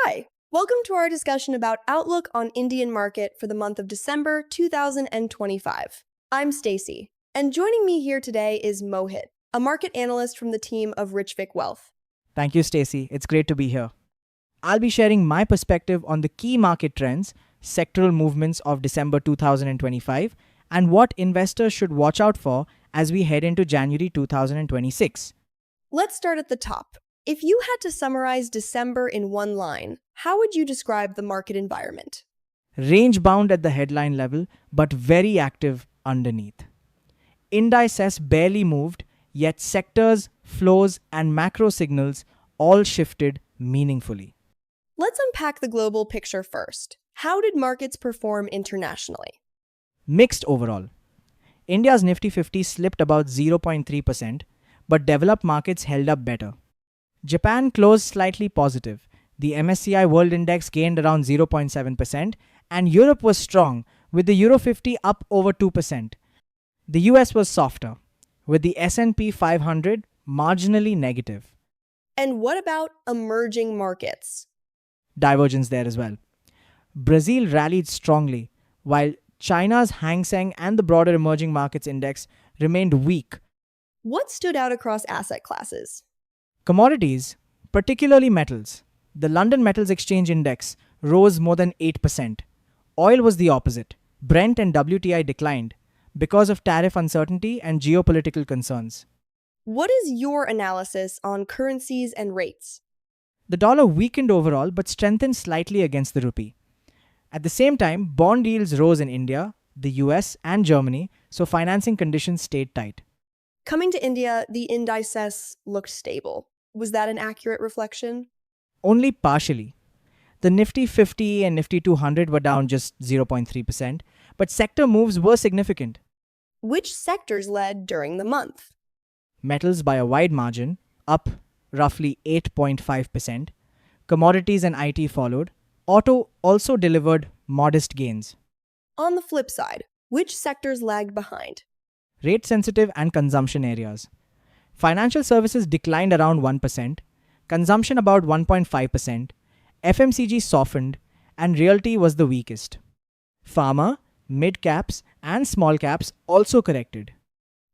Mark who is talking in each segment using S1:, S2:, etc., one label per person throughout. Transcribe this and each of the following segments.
S1: Hi, welcome to our discussion about outlook on Indian market for the month of December 2025. I'm Stacy, and joining me here today is Mohit, a market analyst from the team of RichVik Wealth.
S2: Thank you, Stacy. It's great to be here. I'll be sharing my perspective on the key market trends, sectoral movements of December 2025, and what investors should watch out for as we head into January 2026.
S1: Let's start at the top. If you had to summarize December in one line, how would you describe the market environment?
S2: Range bound at the headline level, but very active underneath. Indices barely moved, yet sectors, flows, and macro signals all shifted meaningfully.
S1: Let's unpack the global picture first. How did markets perform internationally?
S2: Mixed overall. India's Nifty 50 slipped about 0.3%, but developed markets held up better. Japan closed slightly positive. The MSCI World Index gained around 0.7%, and Europe was strong, with the Euro 50 up over 2%. The US was softer, with the S&P 500 marginally negative.
S1: And what about emerging markets?
S2: Divergence there as well. Brazil rallied strongly, while China's Hang Seng and the broader emerging markets index remained weak.
S1: What stood out across asset classes?
S2: Commodities, particularly metals. The London Metals Exchange Index rose more than 8%. Oil was the opposite. Brent and WTI declined because of tariff uncertainty and geopolitical concerns.
S1: What is your analysis on currencies and rates?
S2: The dollar weakened overall but strengthened slightly against the rupee. At the same time, bond yields rose in India, the US, and Germany, so financing conditions stayed tight.
S1: Coming to India, the indices looked stable. Was that an accurate reflection?
S2: Only partially. The Nifty 50 and Nifty 200 were down just 0.3%, but sector moves were significant.
S1: Which sectors led during the month?
S2: Metals by a wide margin, up roughly 8.5%. Commodities and IT followed. Auto also delivered modest gains.
S1: On the flip side, which sectors lagged behind?
S2: Rate sensitive and consumption areas. Financial services declined around 1%, consumption about 1.5%, FMCG softened, and realty was the weakest. Pharma, mid caps, and small caps also corrected.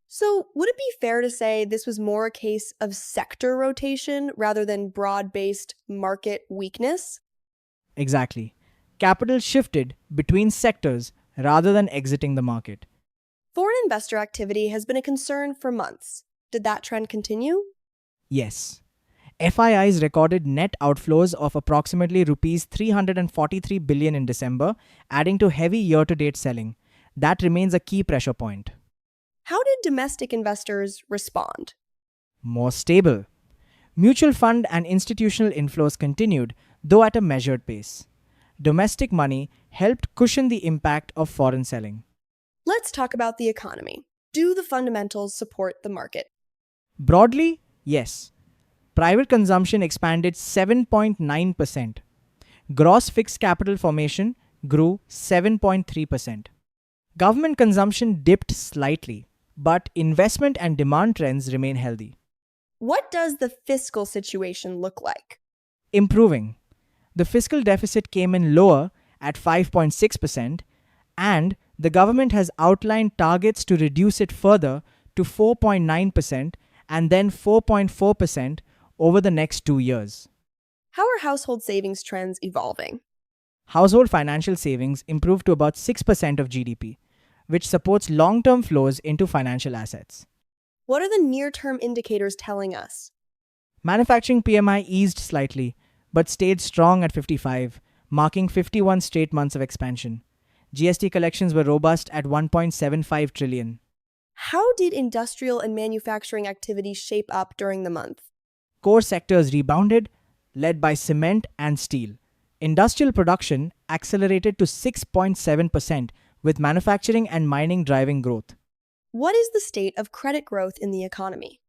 S1: So, would it be fair to say this was more a case of sector rotation rather than broad-based market weakness?
S2: Exactly. Capital shifted between sectors rather than exiting the market.
S1: Foreign investor activity has been a concern for months. Did that trend continue?
S2: Yes. FIIs recorded net outflows of approximately rupees 343 billion in December, adding to heavy year-to-date selling. That remains a key pressure point.
S1: How did domestic investors respond?
S2: More stable. Mutual fund and institutional inflows continued, though at a measured pace. Domestic money helped cushion the impact of foreign selling.
S1: Let's talk about the economy. Do the fundamentals support the market?
S2: Broadly, yes. Private consumption expanded 7.9%. Gross fixed capital formation grew 7.3%. Government consumption dipped slightly, but investment and demand trends remain healthy.
S1: What does the fiscal situation look like?
S2: Improving. The fiscal deficit came in lower at 5.6%, and the government has outlined targets to reduce it further to 4.9% and then 4.4% over the next 2 years.
S1: How are household savings trends evolving?
S2: Household financial savings improved to about 6% of GDP, which supports long-term flows into financial assets.
S1: What are the near-term indicators telling us?
S2: Manufacturing PMI eased slightly, but stayed strong at 55, marking 51 straight months of expansion. GST collections were robust at 1.75 trillion.
S1: How did industrial and manufacturing activity shape up during the month?
S2: Core sectors rebounded, led by cement and steel. Industrial production accelerated to 6.7%, with manufacturing and mining driving growth.
S1: What is the state of credit growth in the economy?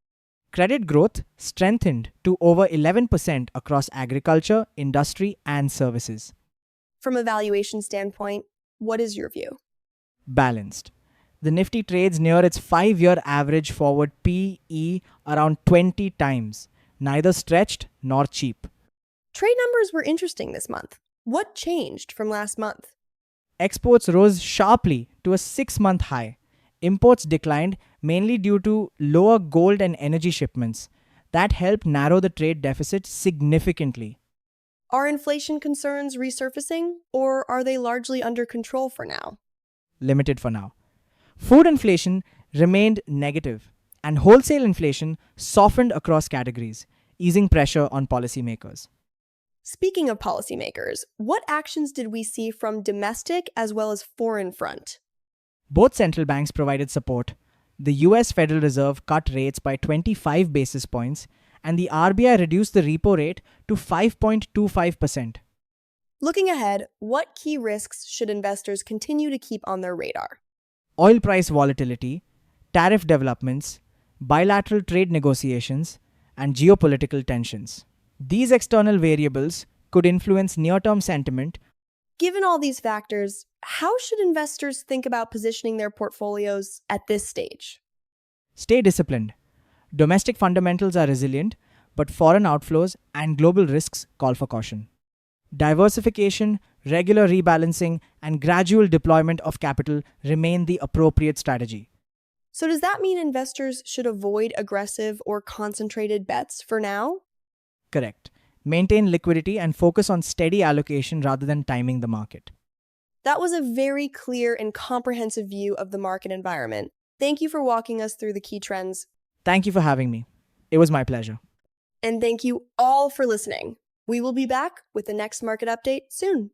S2: Credit growth strengthened to over 11% across agriculture, industry, and services.
S1: From a valuation standpoint, what is your view?
S2: Balanced. The Nifty trades near its 5-year average forward PE around 20 times, neither stretched nor cheap.
S1: Trade numbers were interesting this month. What changed from last month?
S2: Exports rose sharply to a 6-month high. Imports declined mainly due to lower gold and energy shipments. That helped narrow the trade deficit significantly.
S1: Are inflation concerns resurfacing, or are they largely under control for now?
S2: Limited for now. Food inflation remained negative, and wholesale inflation softened across categories, easing pressure on policymakers.
S1: Speaking of policymakers, what actions did we see from domestic as well as foreign front?
S2: Both central banks provided support. The US Federal Reserve cut rates by 25 basis points, and the RBI reduced the repo rate to 5.25%.
S1: Looking ahead, what key risks should investors continue to keep on their radar?
S2: Oil price volatility, tariff developments, bilateral trade negotiations, and geopolitical tensions. These external variables could influence near-term sentiment.
S1: Given all these factors, how should investors think about positioning their portfolios at this stage?
S2: Stay disciplined. Domestic fundamentals are resilient, but foreign outflows and global risks call for caution. Diversification, regular rebalancing, and gradual deployment of capital remain the appropriate strategy.
S1: So does that mean investors should avoid aggressive or concentrated bets for now?
S2: Correct. Maintain liquidity and focus on steady allocation rather than timing the market.
S1: That was a very clear and comprehensive view of the market environment. Thank you for walking us through the key trends.
S2: Thank you for having me. It was my pleasure.
S1: And thank you all for listening. We will be back with the next market update soon.